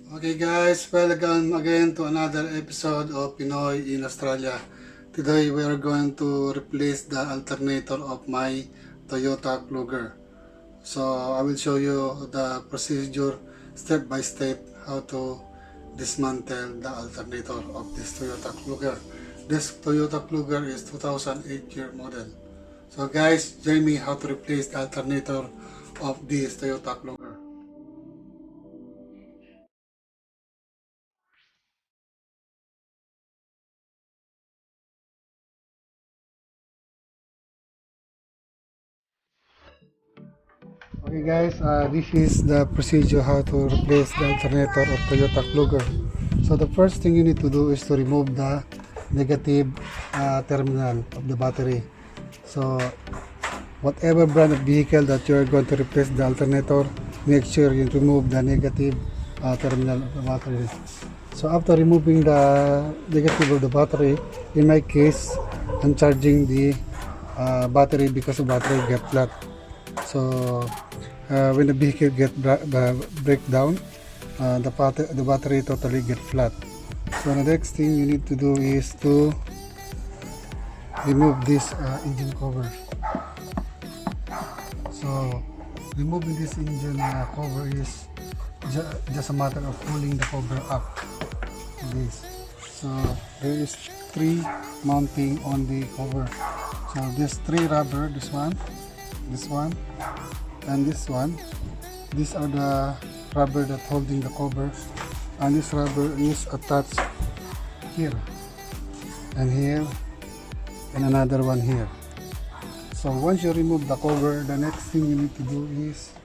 Okay guys, welcome again to another episode of Pinoy in Australia. Today we are going to replace the alternator of my Toyota Kluger. So I will show you the procedure step by step how to dismantle the alternator of this Toyota Kluger. This Toyota Kluger is 2008 year model. So guys, join me how to replace the alternator of this Toyota Kluger. Okay guys, this is the procedure how to replace the alternator of Toyota Kluger. So the first thing you need to do is to remove the negative terminal of the battery. So whatever brand of vehicle that you are going to replace the alternator, make sure you remove the negative terminal of the battery. So after removing the negative of the battery, in my case, I'm charging the battery because the battery get flat. So when the vehicle get break down, the battery totally get flat. So the next thing you need to do is to remove this engine cover. So removing this engine cover is just a matter of pulling the cover up. This. So there is 3 mounting on the cover. So there's 3 rubber. This one, and this one. These are the rubber that holding the cover, and this rubber is attached here and here and another one here. So once you remove the cover, the next thing you need to do is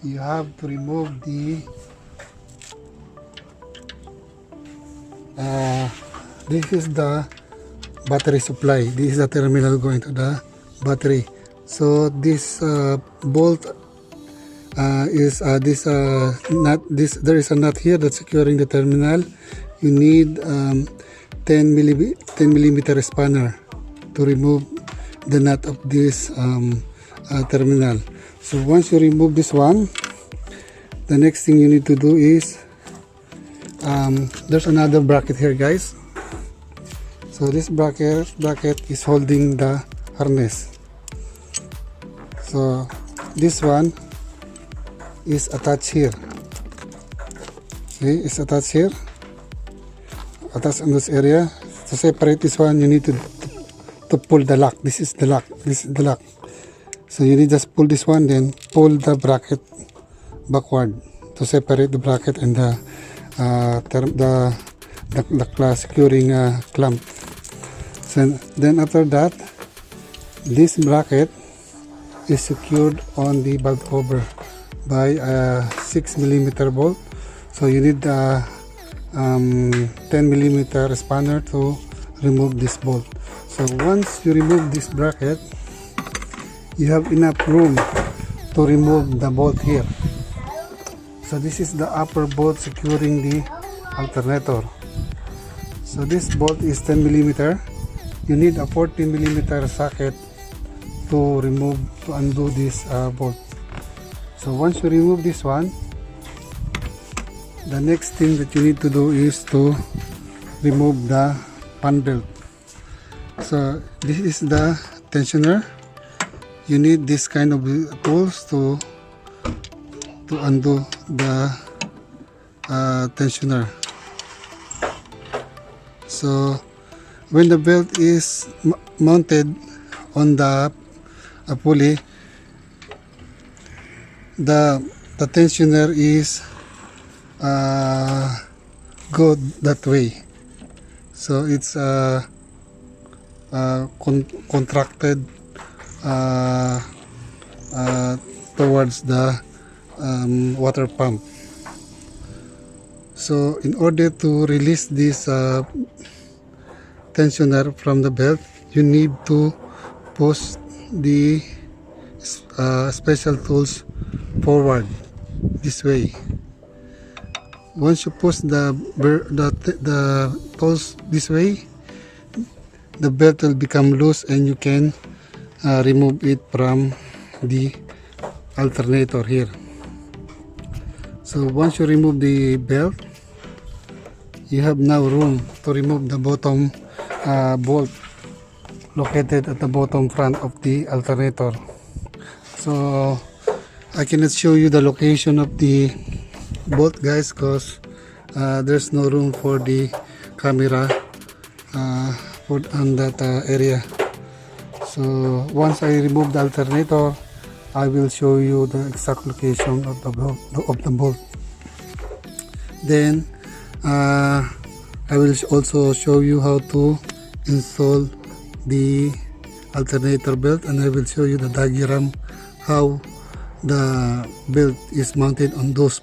you have to remove the this is the battery supply. This is the terminal going to the battery. So this bolt is this nut. There is a nut here that's securing the terminal. You need 10 millimeter spanner to remove the nut of this terminal. So once you remove this one, the next thing you need to do is there's another bracket here, guys. So this bracket is holding the harness. So this one is attached here. See, it's attached here, attached in this area. To separate this one, you need to pull the lock. This is the lock. This is the lock. So you need just pull this one, then pull the bracket backward to separate the bracket and the securing clamp. So then after that, this bracket is secured on the valve cover by a 6 millimeter bolt. So you need a 10 millimeter spanner to remove this bolt. So once you remove this bracket, you have enough room to remove the bolt here. So this is the upper bolt securing the alternator. So this bolt is 10 millimeter. You need a 14 millimeter socket to undo this bolt. So once you remove this one, the next thing that you need to do is to remove the fan belt. So this is the tensioner. You need this kind of tools to undo the tensioner. So when the belt is mounted on the pulley, the tensioner is go that way. So it's contracted towards the water pump. So in order to release this tensioner from the belt, you need to push the special tools forward this way. Once you push the tools this way, the belt will become loose and you can remove it from the alternator here. So once you remove the belt, you have now room to remove the bottom bolt located at the bottom front of the alternator. So I cannot show you the location of the bolt, guys, because there's no room for the camera on that area. So once I remove the alternator, I will show you the exact location of the bolt. Then I will also show you how to install the alternator belt, and I will show you the diagram how the belt is mounted on those.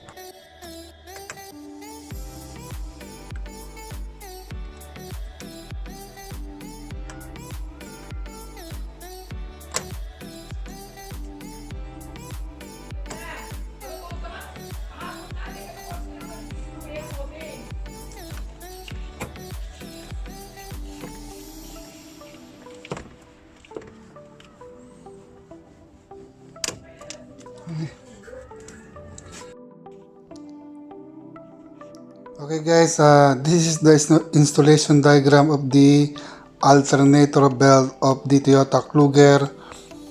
Okay guys, this is the installation diagram of the alternator belt of the Toyota Kluger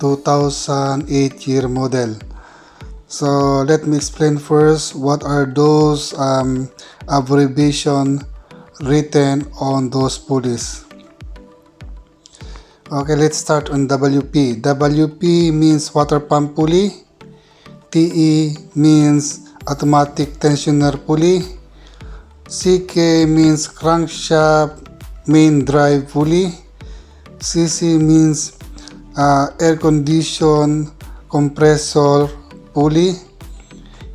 2008 year model. So let me explain first what are those abbreviation written on those pulleys. Okay, let's start on WP. WP means water pump pulley. TE means automatic tensioner pulley. CK means crankshaft main drive pulley. CC means air condition compressor pulley.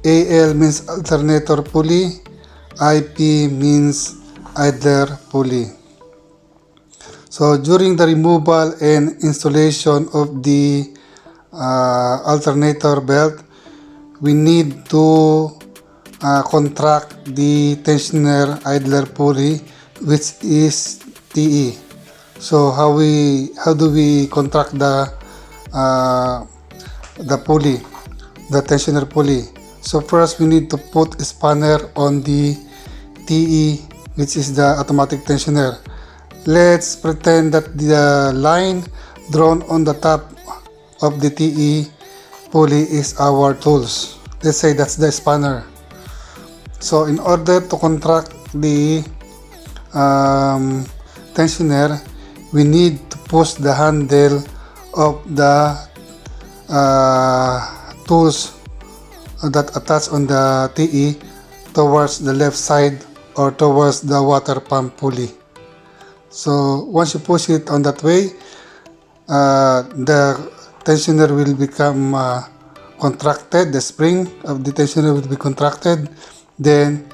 AL means alternator pulley. IP means idler pulley. So during the removal and installation of the alternator belt, we need to contract the tensioner idler pulley, which is TE. So how do we contract the pulley, the tensioner pulley? So first we need to put a spanner on the TE, which is the automatic tensioner. Let's pretend that the line drawn on the top of the TE pulley is our tools. Let's say that's the spanner. So in order to contract the tensioner, we need to push the handle of the tools that attach on the TE towards the left side or towards the water pump pulley. So once you push it on that way, the tensioner will become contracted, the spring of the tensioner will be contracted. Then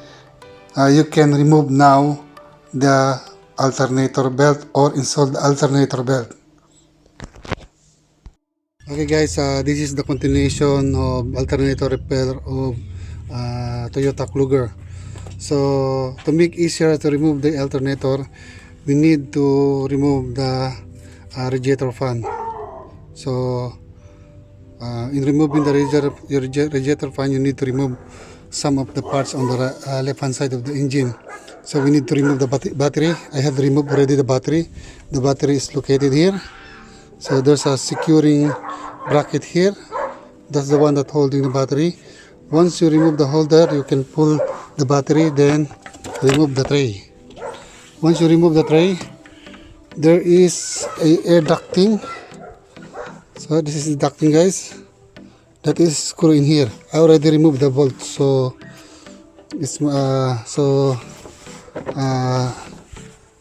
you can remove now the alternator belt or install the alternator belt. Okay guys, this is the continuation of alternator repair of Toyota Kluger. So to make easier to remove the alternator, we need to remove the radiator fan. So in removing the radiator fan, you need to remove some of the parts on the left hand side of the engine. So we need to remove the battery. I have removed already the battery. The battery is located here. So there's a securing bracket here. That's the one that holding the battery. Once you remove the holder, you can pull the battery, then remove the tray. Once you remove the tray, there is a air ducting. So this is the ducting, guys. That is screw in here. I already removed the bolt, so it's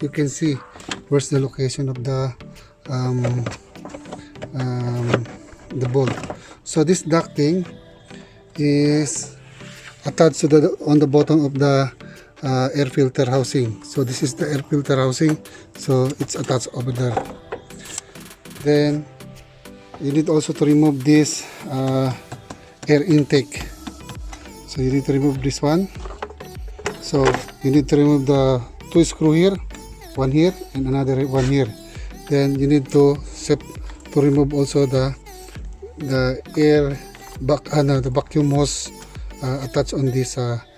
you can see where's the location of the bolt. So this ducting is attached to on the bottom of the air filter housing. So this is the air filter housing, so it's attached over there. Then you need also to remove this air intake. So you need to remove this one. So you need to remove the two screw here, one here and another one here. Then you need to remove also the air the vacuum hose attached on this air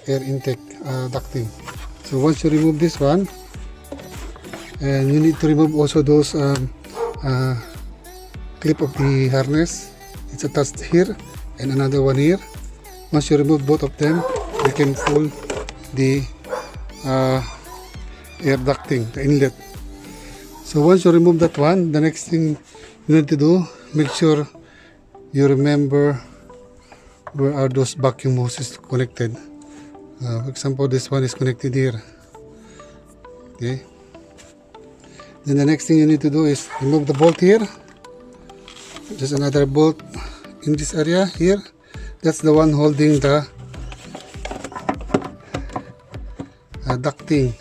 intake ducting. So once you remove this one, and you need to remove also those clip of the harness. It's attached here and another one here. Once you remove both of them, you can pull the air ducting, the inlet. So once you remove that one, the next thing you need to do, make sure you remember where are those vacuum hoses connected. For example, this one is connected here. Okay. Then the next thing you need to do is remove the bolt here. Just another bolt in this area here. That's the one holding the ducting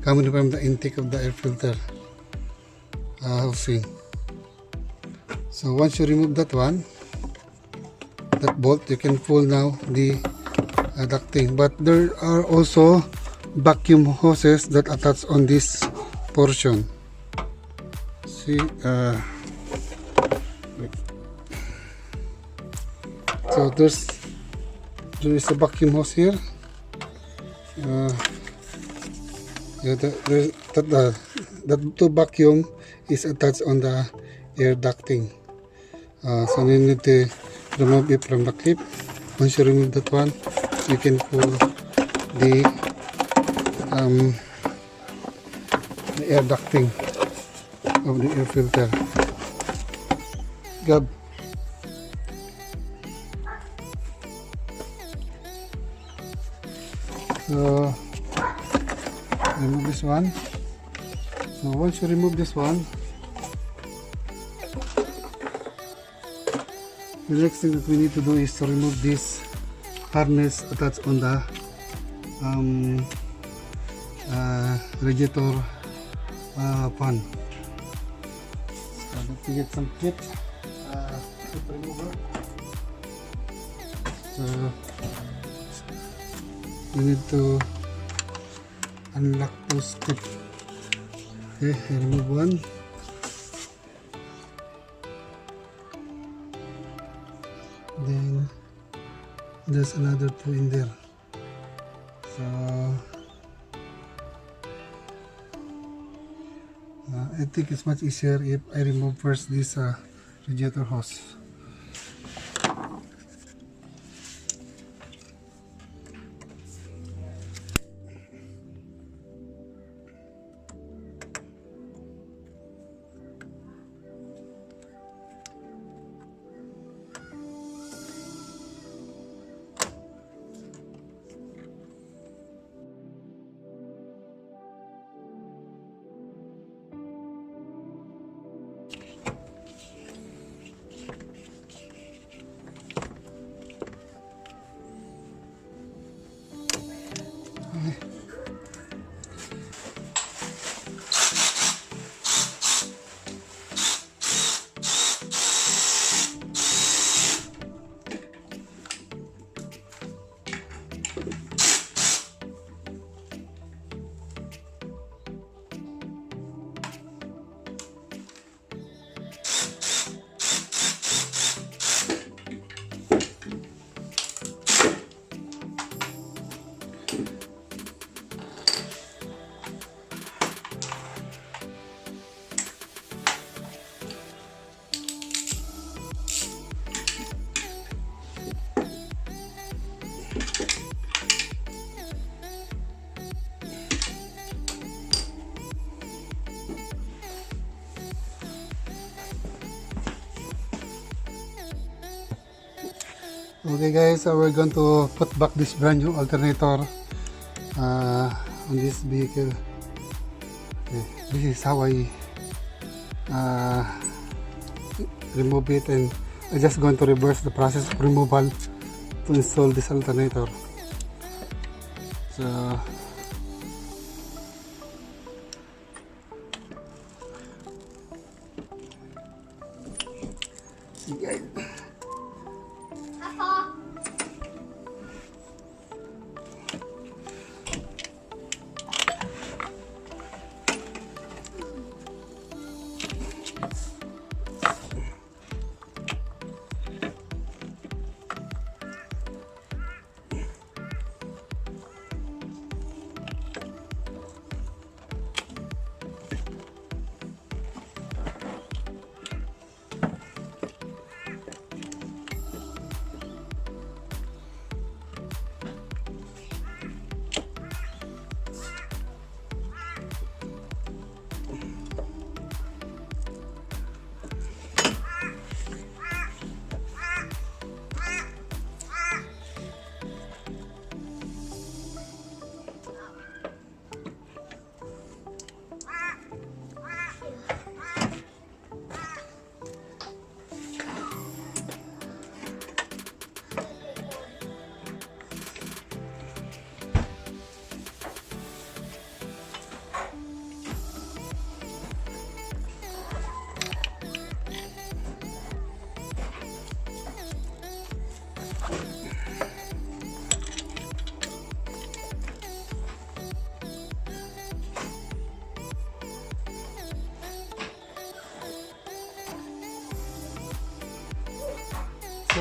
coming from the intake of the air filter housing. So once you remove that one, that bolt, you can pull now the ducting. But there are also vacuum hoses that attach on this portion. See, so there is a vacuum hose here. Yeah, that two vacuum is attached on the air ducting. So you need to remove it from the clip. Once you remove that one, you can pull the air ducting of the air filter. Gab. So remove this one. So once you remove this one, the next thing that we need to do is to remove this harness attached on the radiator fan. So let me get some clip remover. So you need to unlock those clips. Okay, I remove one. Then there's another two in there. So I think it's much easier if I remove first this radiator hose. Okay guys, so we're going to put back this brand new alternator on this vehicle. Okay, this is how I remove it, and I'm just going to reverse the process of removal to install this alternator. So see guys.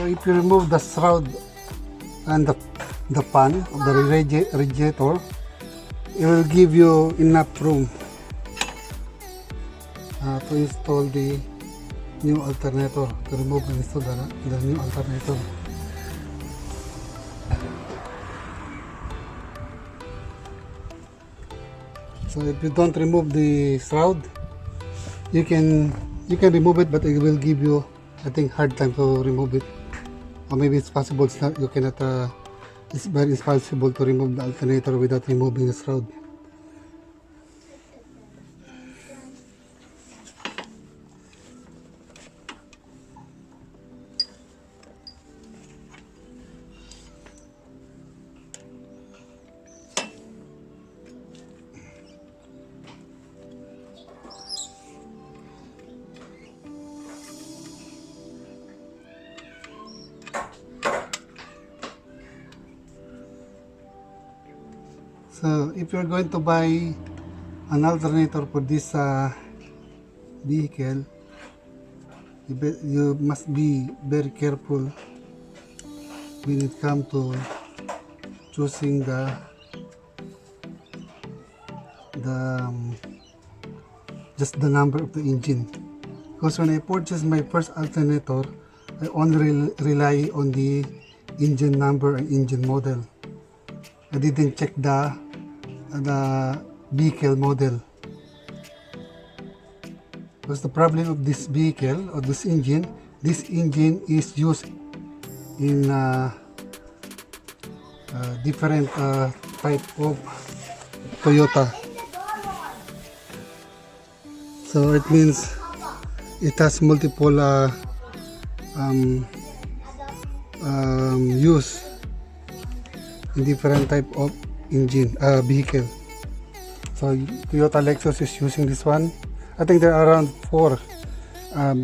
So if you remove the shroud and the fan of the radiator, it will give you enough room to install the new alternator, to remove and install the new alternator. So if you don't remove the shroud, you can remove it, but it will give you, I think, hard time to remove it. Or maybe it's possible, you cannot, it's very impossible to remove the alternator without removing the shroud. So if you're going to buy an alternator for this vehicle, you must be very careful when it comes to choosing just the number of the engine. Because when I purchased my first alternator, I only rely on the engine number and engine model. I didn't check the vehicle model, because the problem of this vehicle or this engine is used in different type of Toyota. So it means it has multiple use in different type of engine vehicle. So Toyota Lexus is using this one. I think there are around 4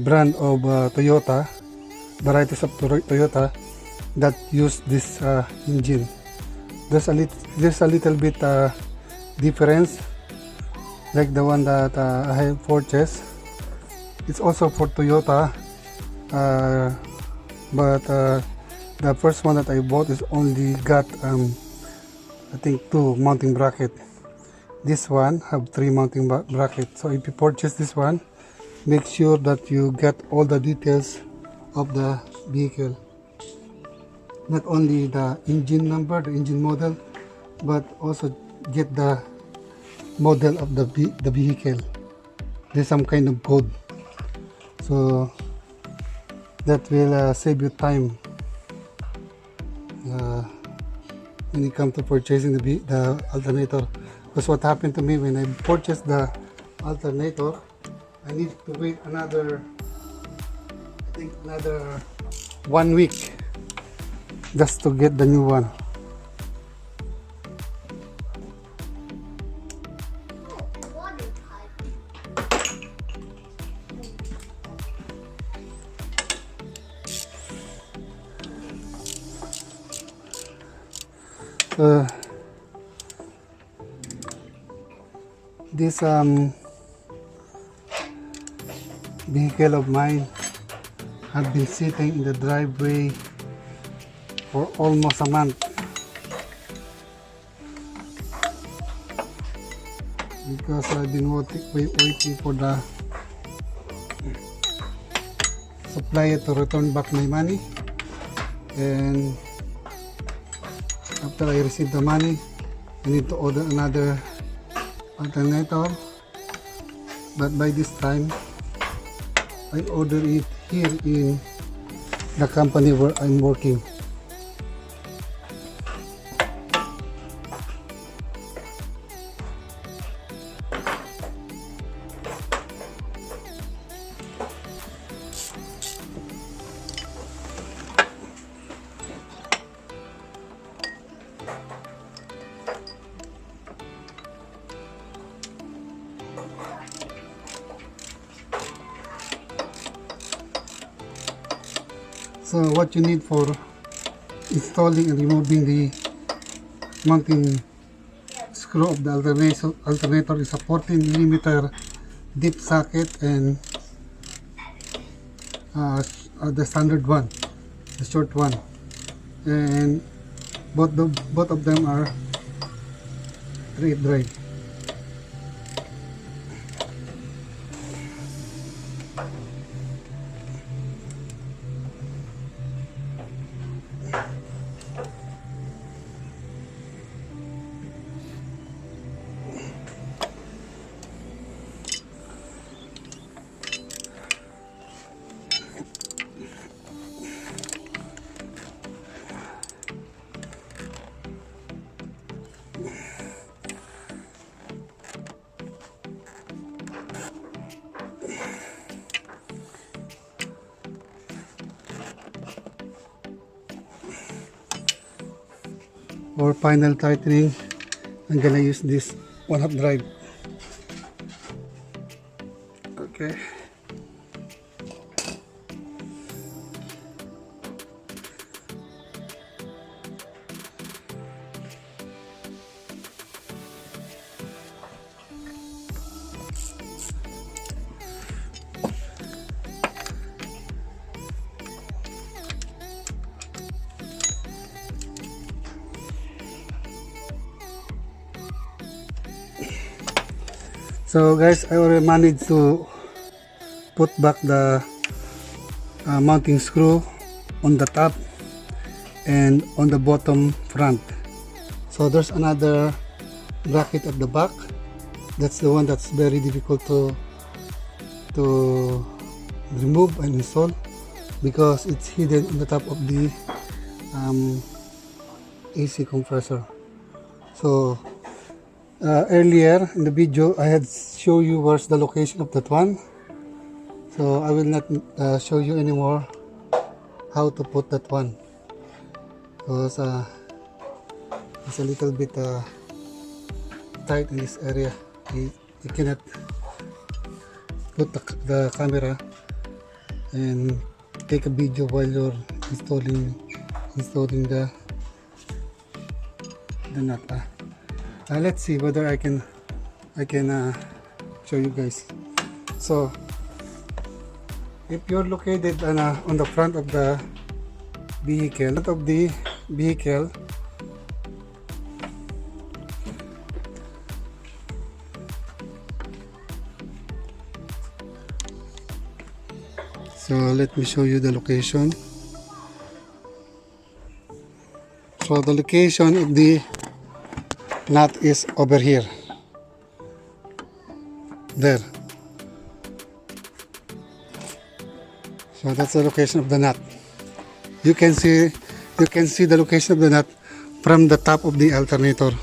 brand of Toyota, varieties of Toyota that use this engine. There's a little bit difference, like the one that I have purchased. It's also for Toyota, but the first one that I bought is only got I think 2 mounting bracket. This one have 3 mounting brackets. So if you purchase this one, make sure that you get all the details of the vehicle, not only the engine number, the engine model, but also get the model of the vehicle. There's some kind of code, so that will save you time when it comes to purchasing the alternator. Because what happened to me when I purchased the alternator, I need to wait another 1 week just to get the new one. This vehicle of mine had been sitting in the driveway for almost a month, because I've been waiting for the supplier to return back my money, and after I receive the money, I need to order another alternator. But by this time, I order it here in the company where I'm working. So what you need for installing and removing the mounting screw of the alternator is a 14mm deep socket and the standard one. the short one, and both of them are dry. For final tightening, I'm gonna use this 1/2 drive. Okay. So guys, I already managed to put back the mounting screw on the top and on the bottom front. So there's another bracket at the back. That's the one that's very difficult to remove and install because it's hidden on the top of the AC compressor. So earlier in the video I had show you where's the location of that one, so I will not show you anymore how to put that one because it's a little bit tight in this area. You cannot put the camera and take a video while you're installing the nut. Let's see whether I can show you guys. So if you're located on the front of the vehicle, so let me show you the location. So the location of the nut is over here, there. So that's the location of the nut. You can see the location of the nut from the top of the alternator.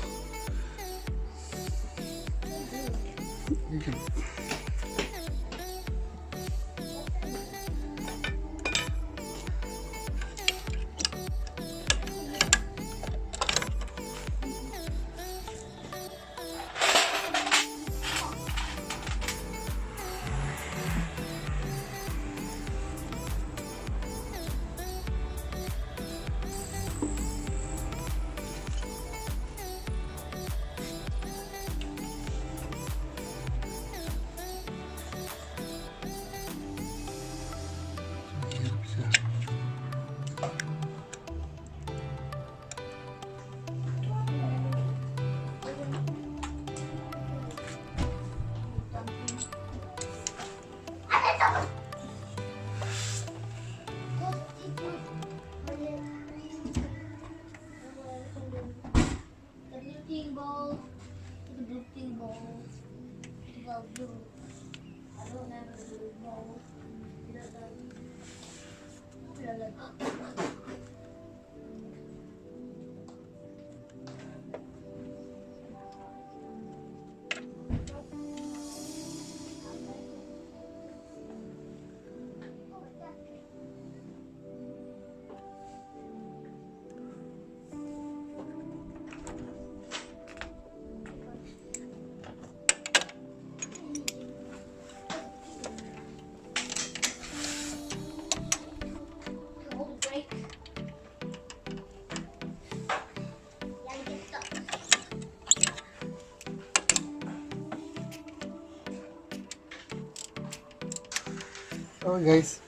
So guys,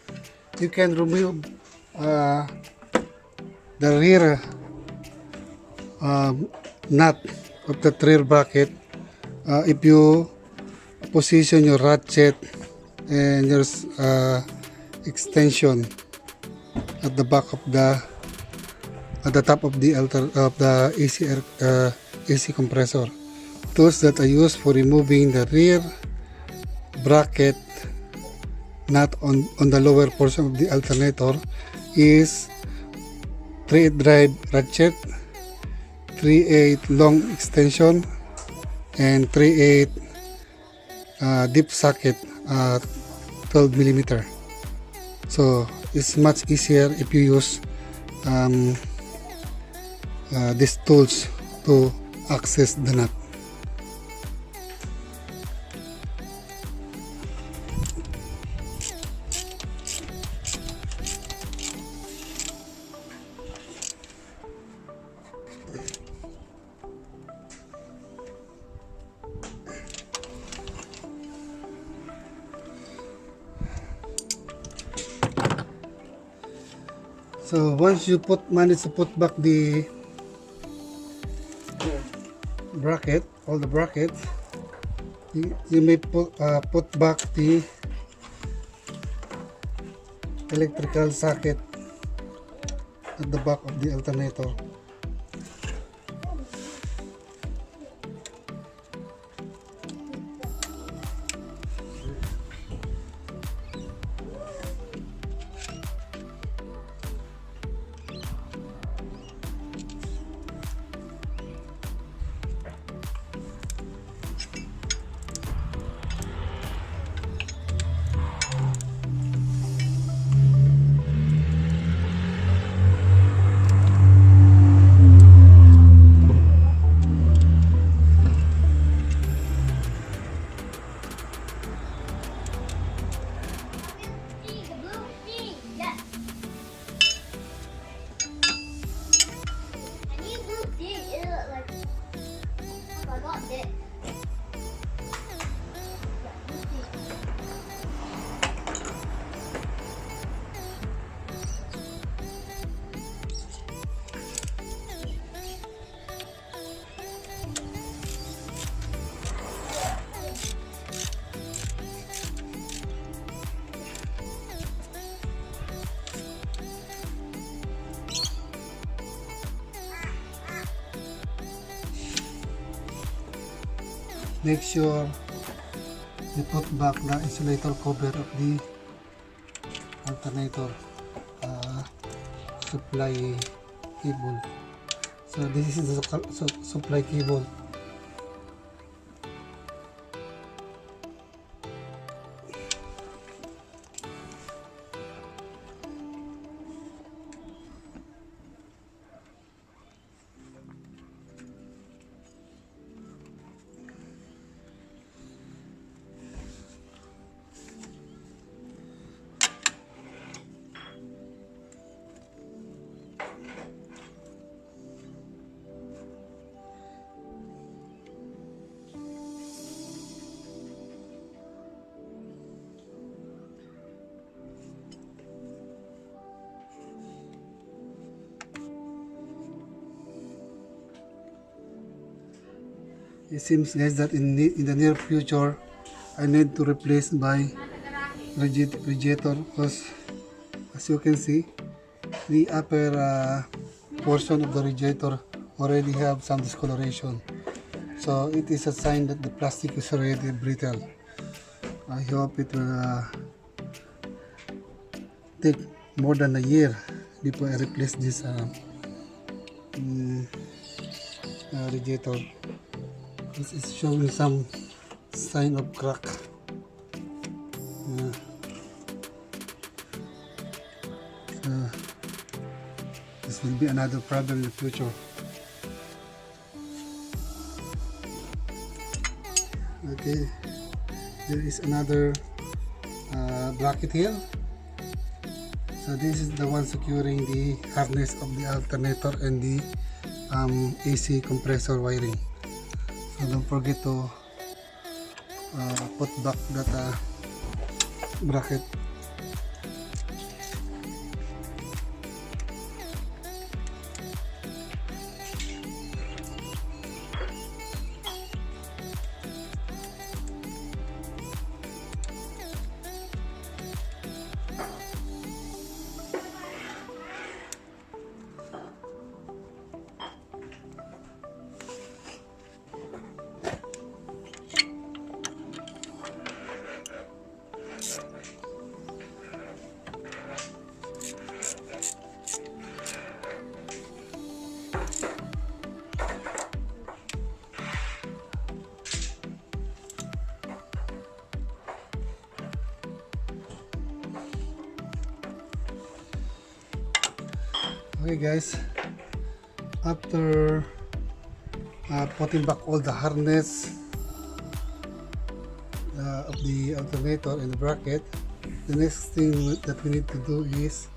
you can remove the rear nut of the rear bracket. If you position your ratchet and your extension at the back of at the top of the AC compressor. Tools that I use for removing the rear bracket nut on the lower portion of the alternator is 3/8 drive ratchet, 3/8 long extension, and 3/8 deep socket 12 millimeter. So it's much easier if you use these tools to access the nut. So once you manage to put back the bracket, all the brackets, you may put back the electrical socket at the back of the alternator. Make sure you put back the insulator cover of the alternator supply cable. So this is the supply cable. It seems, guys, that in the near future I need to replace my radiator because, as you can see, the upper portion of the radiator already have some discoloration. So it is a sign that the plastic is already brittle. I hope it will take more than a year before I replace this radiator. This is showing some sign of crack. So this will be another problem in the future. Okay, there is another bracket here. So this is the one securing the harness of the alternator and the AC compressor wiring. So don't forget to put back that bracket. Okay guys, after putting back all the harness of the alternator and the bracket, the next thing that we need to do is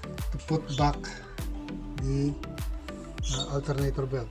to put back the alternator belt.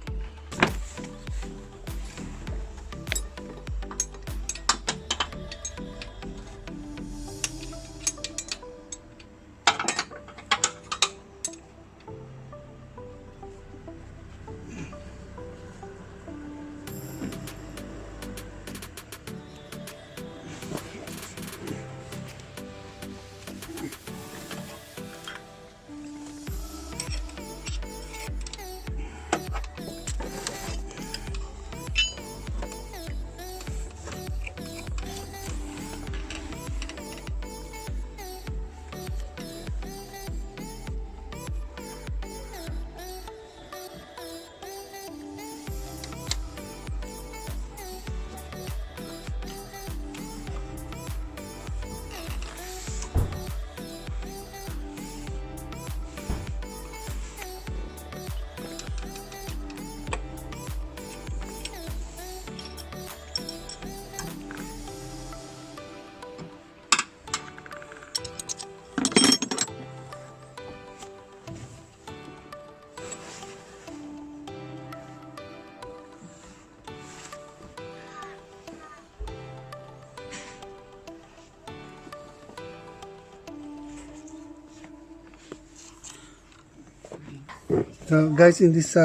So guys, in this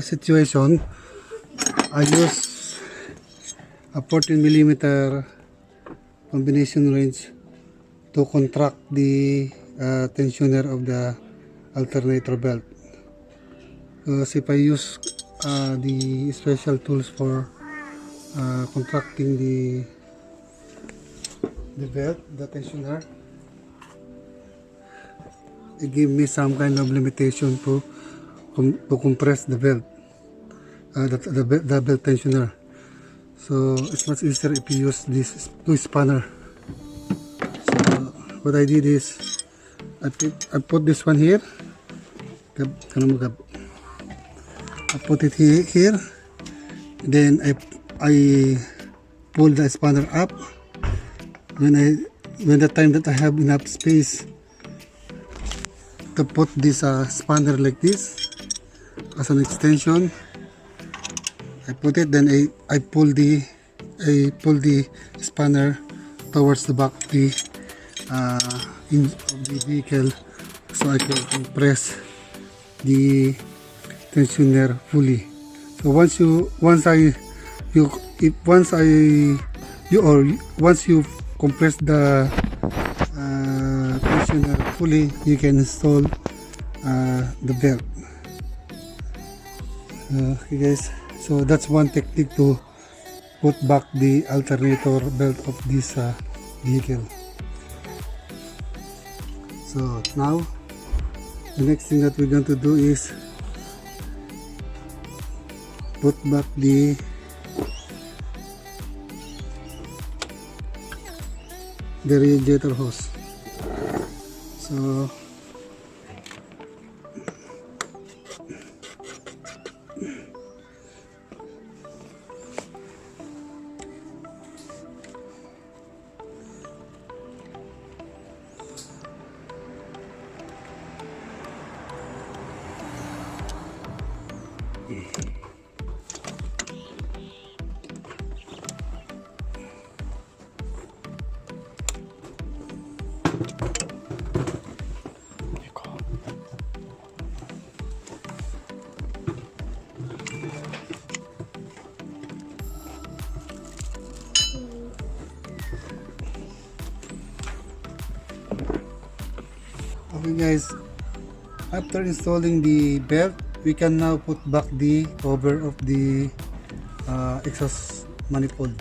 situation, I use a 14mm combination wrench to contract the tensioner of the alternator belt. Because if I use the special tools for contracting the belt, the tensioner, it gives me some kind of limitation to compress the belt, the belt tensioner. So it's much easier if you use this two spanner. So what I did is I put this one here. I put it here. Then I pull the spanner up. When the time that I have enough space to put this spanner like this as an extension, I put it. Then I pull the spanner towards the back of the vehicle, so I can compress the tensioner fully. So once you compress the tensioner fully, you can install the belt. Okay guys, so that's one technique to put back the alternator belt of this vehicle. So now the next thing that we're going to do is put back the radiator hose. So okay guys, after installing the belt, we can now put back the cover of the exhaust manifold.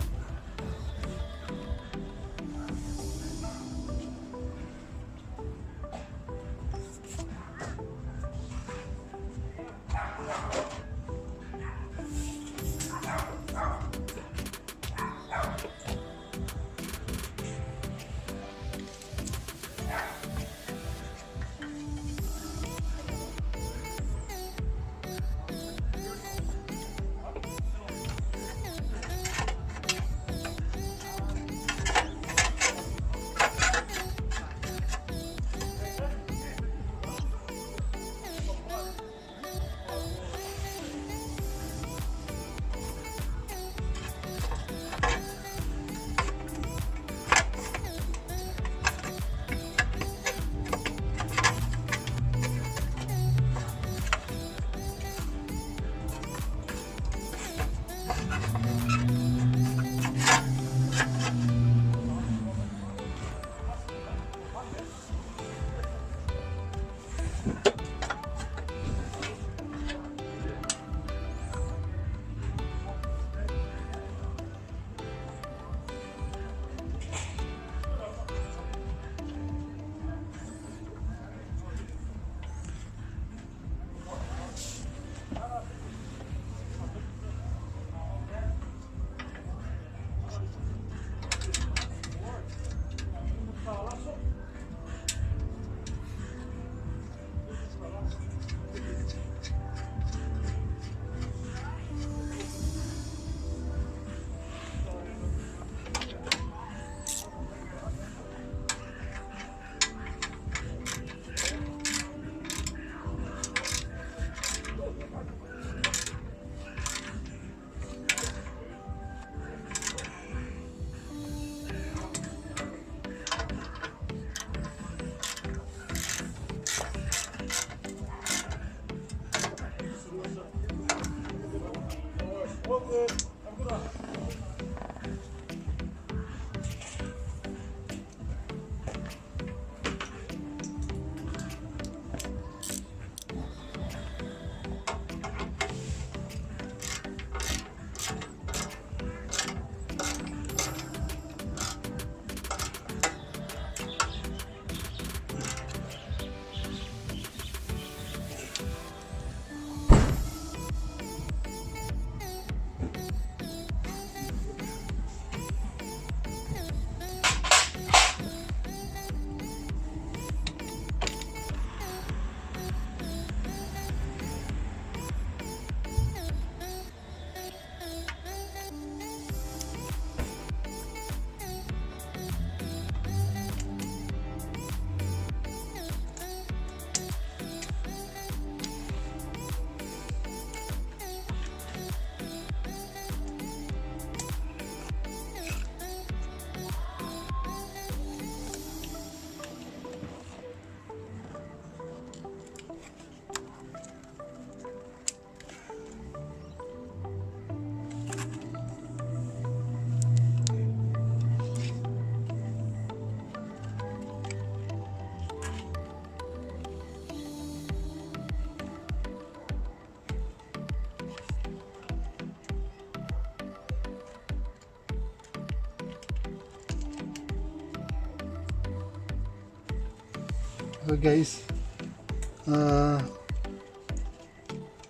So guys,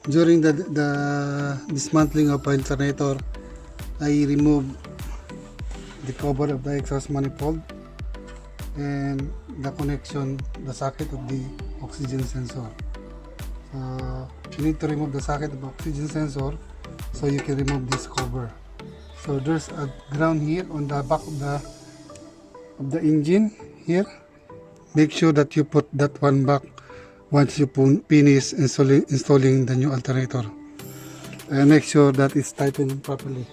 during the dismantling of alternator, I removed the cover of the exhaust manifold and the connection, the socket of the oxygen sensor. So you need to remove the socket of the oxygen sensor so you can remove this cover. So there's a ground here on the back of the engine here. Make sure that you put that one back once you finish installing the new alternator, and make sure that it's tightened properly.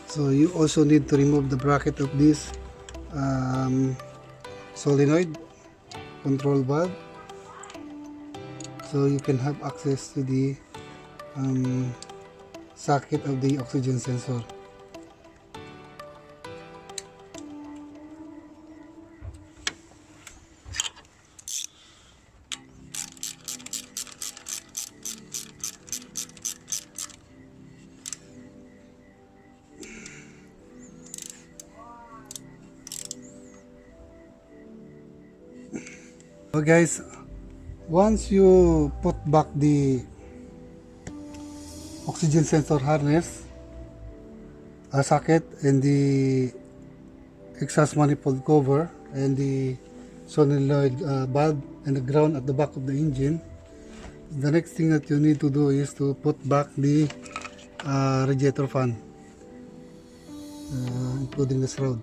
So you also need to remove the bracket of this solenoid control valve so you can have access to the socket of the oxygen sensor. So guys, once you put back the oxygen sensor harness, socket, and the exhaust manifold cover, and the solenoid valve and the ground at the back of the engine, the next thing that you need to do is to put back the radiator fan, including the shroud.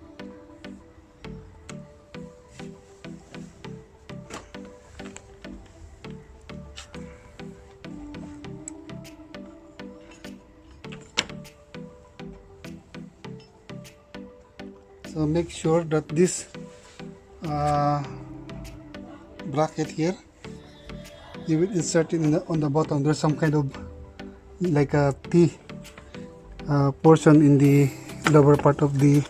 So make sure that this bracket here, you will insert it on the bottom. There's some kind of like a T portion in the lower part of the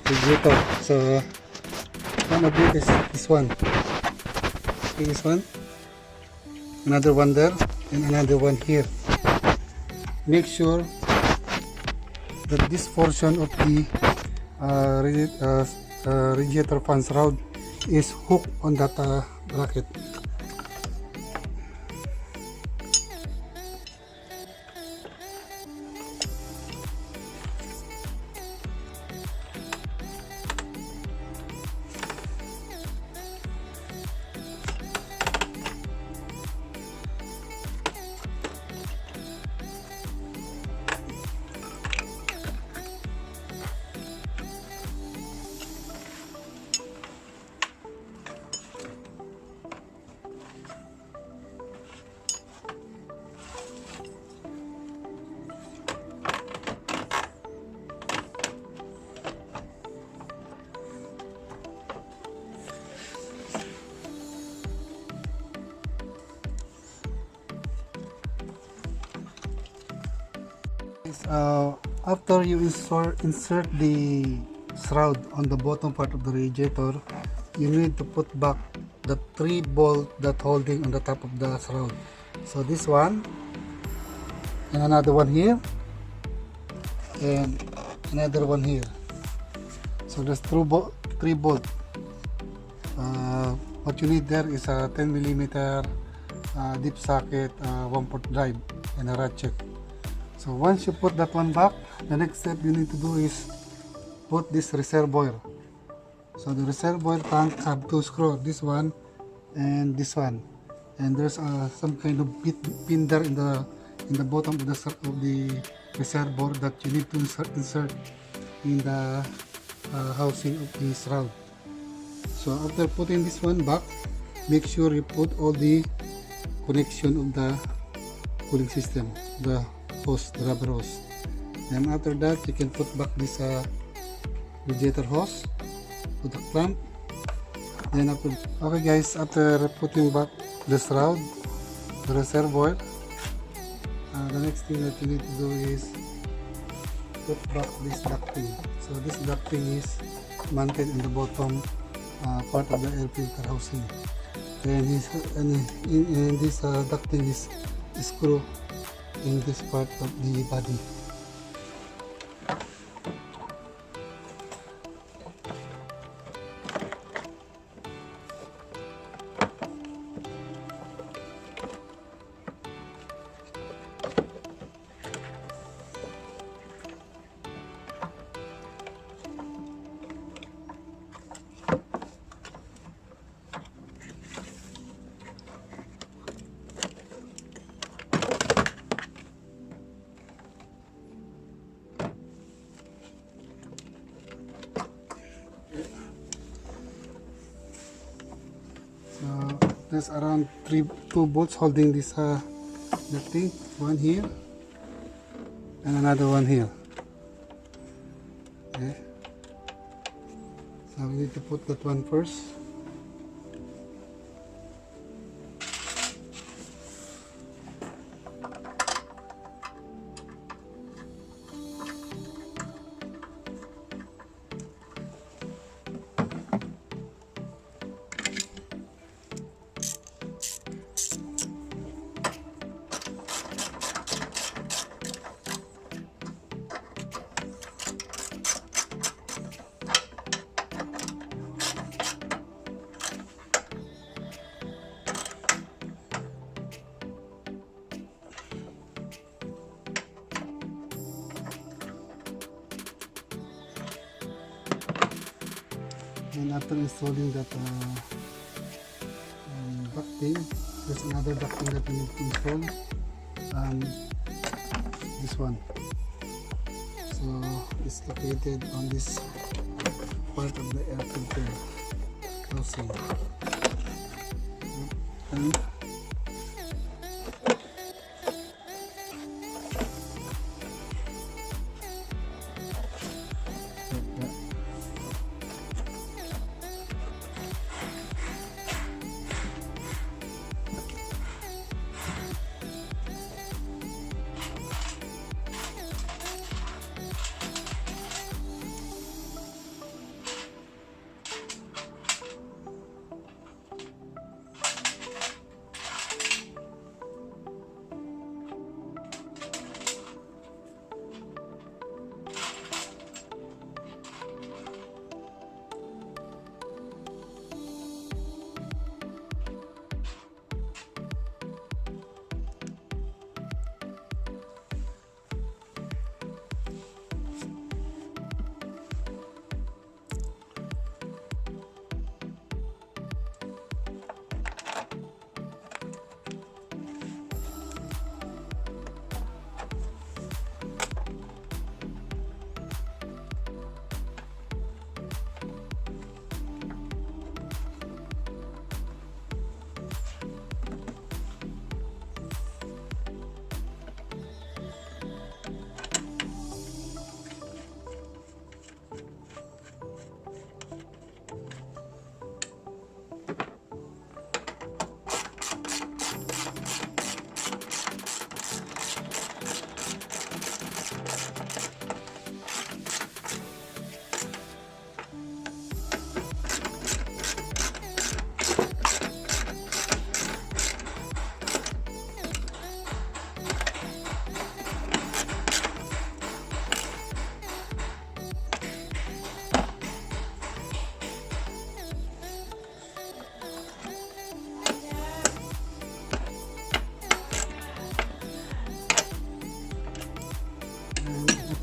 radiator. So one of it is this one. See this one? Another one there, and another one here. Make sure that this portion of the radiator fan shroud is hooked on that bracket. guys, after you insert the shroud on the bottom part of the radiator, you need to put back the 3 bolts that holding on the top of the shroud. So this one, and another one here, and another one here. So there's 3 bolts. What you need there is a 10 millimeter deep socket 1/4 drive and a ratchet. So once you put that one back, the next step you need to do is put this reservoir. So the reservoir tank have 2 screws, this one and this one, and there's some kind of pin there in the bottom of the reservoir that you need to insert in the housing of the shroud. So after putting this one back, make sure you put all the connection of the cooling system, the hose, the rubber hose. Then after that, you can put back this radiator hose to the clamp. Then okay guys, after putting back the shroud, the reservoir, the next thing that you need to do is put back this ducting. So this ducting is mounted in the bottom part of the air filter housing, and this ducting is screwed in this part of the body. So there's around 2 bolts holding this ducting, one here and another one here. Okay, so we need to put that one first. And after installing that ducting, there's another ducting that we need to install, this one. So it's located on this part of the air filter housing. And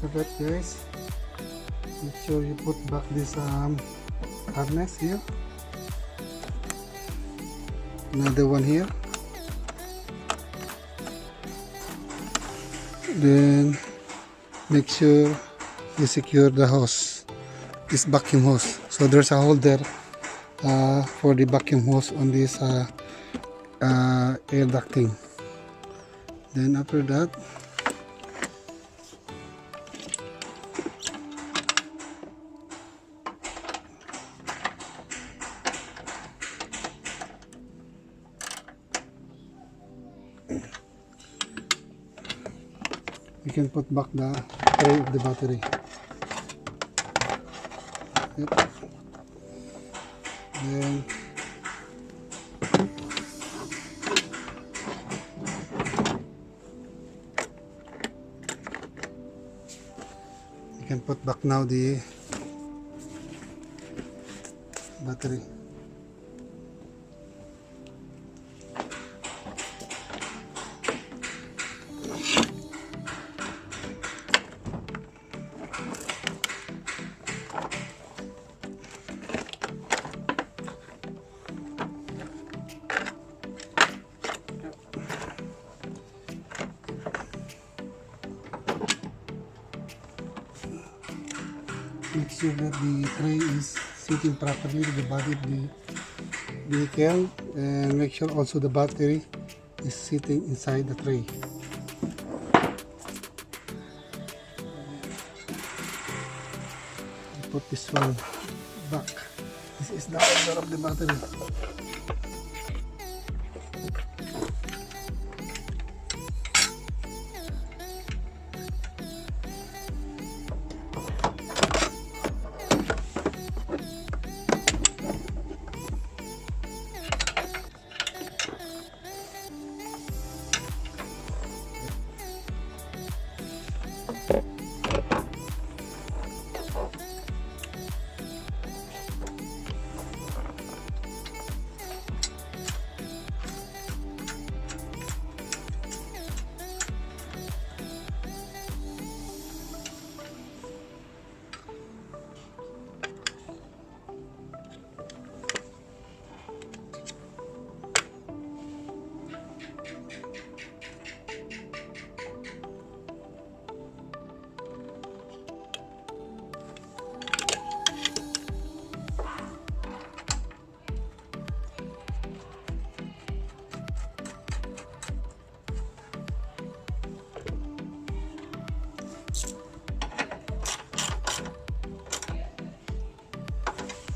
After that, guys, make sure you put back this harness here. Another one here. Then make sure you secure the hose, this vacuum hose. So there's a holder for the vacuum hose on this air ducting. Then after that, you can put back the tray of the battery. Yep. Then you can put back now the battery. Make sure that the tray is sitting properly to the body of the vehicle, and make sure also the battery is sitting inside the tray. Put this one back. This is the holder of the battery.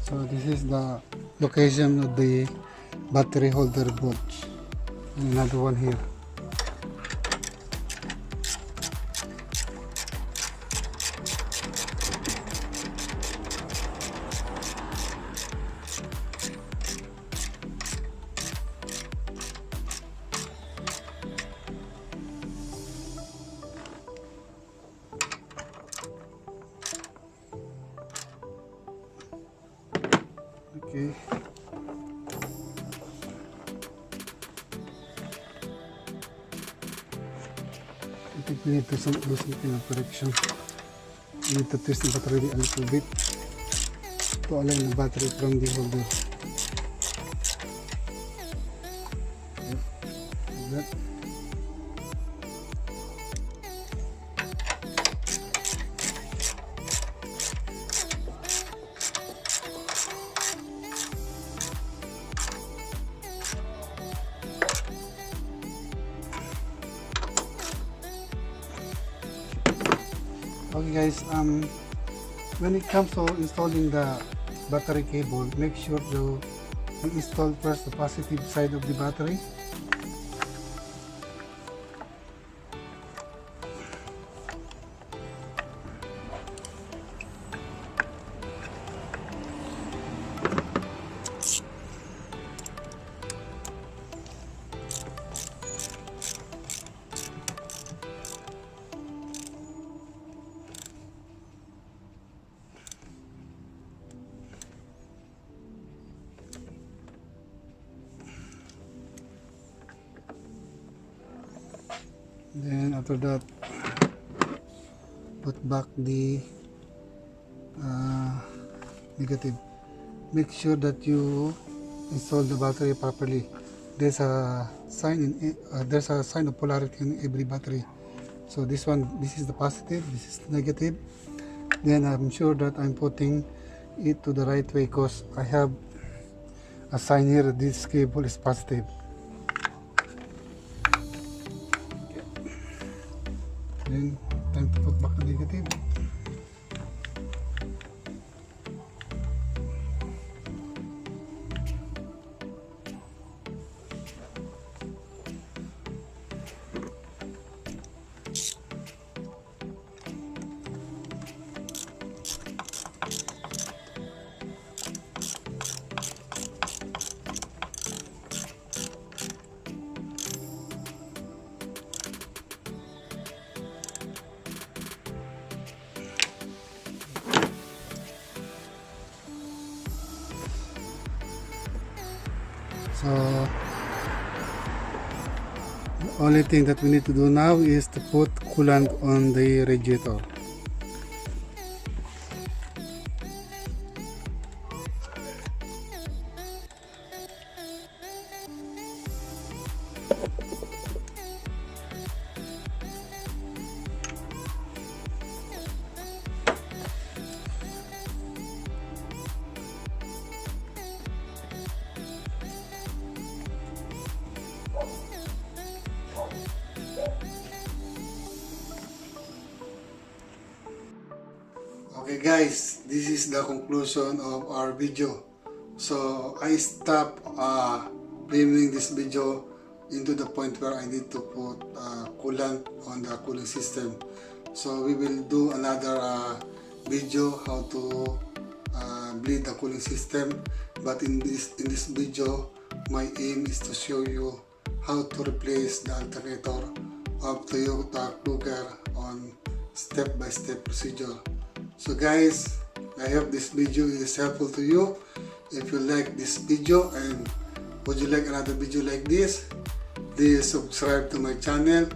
So this is the location of the battery holder bolt. Another one here. Okay. I think we need to do some kind of correction. We need to twist the battery a little bit to align the battery from the holder. Yep. Like that. Okay guys, when it comes to installing the battery cable, make sure to install first the positive side of the battery. Then after that, put back the negative. Make sure that you install the battery properly. There's a sign of polarity in every battery. So this is the positive, this is the negative. Then I'm sure that I'm putting it to the right way because I have a sign here that this cable is positive. Okay. Then time to put back the negative. So the only thing that we need to do now is to put coolant on the radiator. Okay guys, this is the conclusion of our video. So I stopped filming this video into the point where I need to put coolant on the cooling system. So we will do another video how to bleed the cooling system. But in this video, my aim is to show you how to replace the alternator of Toyota Kluger on step-by-step procedure. So guys, I hope this video is helpful to you. If you like this video and would you like another video like this, please subscribe to my channel,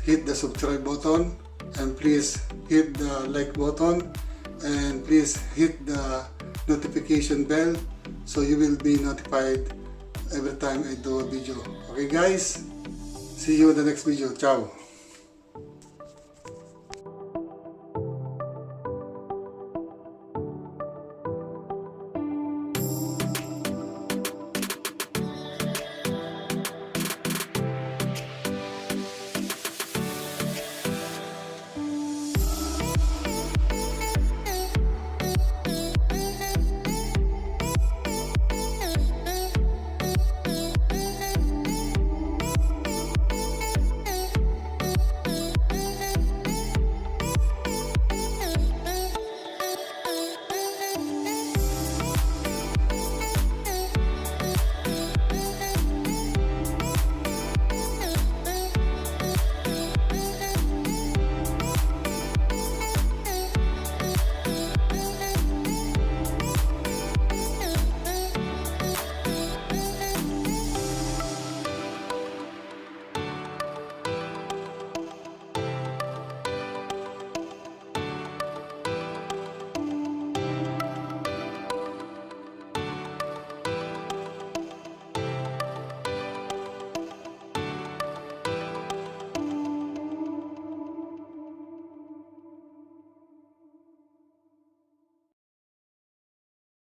hit the subscribe button, and please hit the like button, and please hit the notification bell so you will be notified every time I do a video. Okay guys, see you in the next video. Ciao.